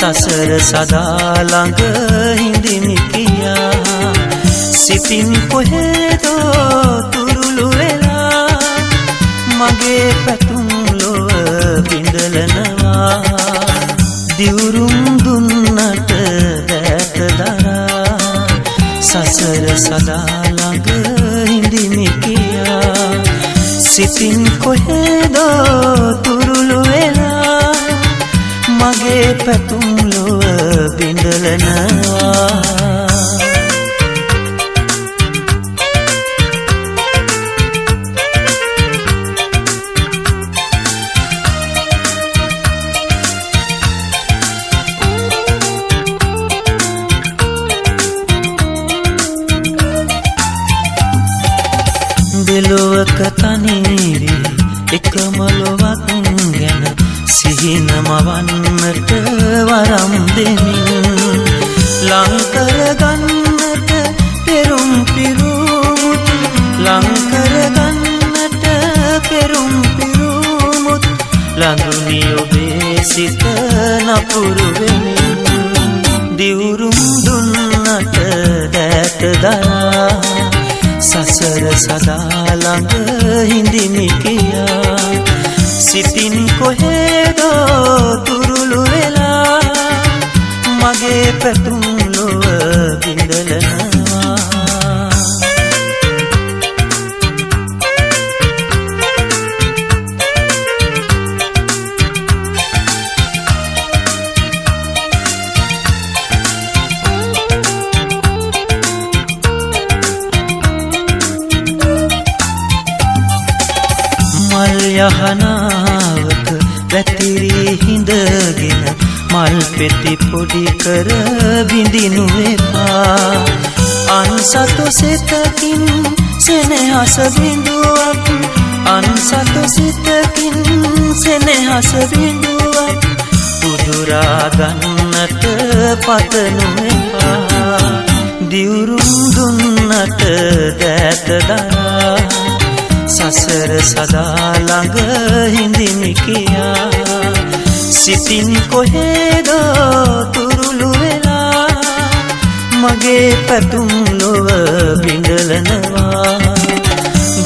සසර සදා ළඟ හිඳිමි කියා සිතින් කොහෙදෝ තුරුළු වෙලා මගේ පැතුම් ලොව බිඳලනවා දිවුරුම් දුන්නට දැත දරා සසර සදා ළඟ හිඳිමි කියා සිතින් කොහෙදෝ තුරුළු වෙලා මගේ පැතුම් ලොව බිඳලනවා දෙලොවක තනිවි එකම ලොවක් ගැන සිහින මවන්නට වරම් දෙමින් ලංකර ගන්නට පෙරුම් පිරුමුත් ලංකර ගන්නට පෙරුම් පිරුමුත් ලඳුනි ඔබේ සිත නපුරු වෙමින් දිවුරුම් දුන්නට දැත දරා සසර සදා ළඟ හිඳිමි කියා සිතින් කොහෙදෝ තුරුළු වෙලා මගේ පැතුම් ලොව බිඳලනවා යහනාවක වැතිරී හිඳගෙන මල් පෙති පොඩි කර බිඳිනු එපා අන්සතු සිතකින් සෙනෙහස බිඳුවක් අන්සතු සිතකින් සෙනෙහස බිඳුවක් උදුරා ගන්නට පතනු එපා දිවුරුම් දුන්නට දැත දරා සසර සදා ළඟ හිඳිමි කියා සිතින් කොහෙදෝ තුරුළු වෙලා මගේ පැතුම් ලොව බිඳලනවා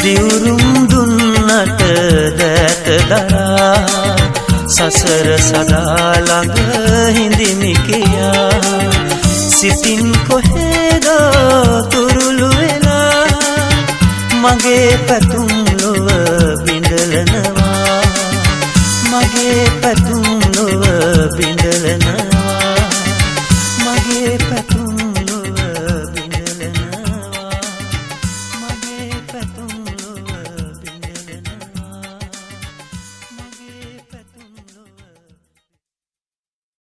දිවුරුම් දුන්නට දැත දරා සසර සදා ළඟ හිඳිමි කියා සිතින් කොහෙදෝ තුරුළු වෙලා මගේ පැතුම්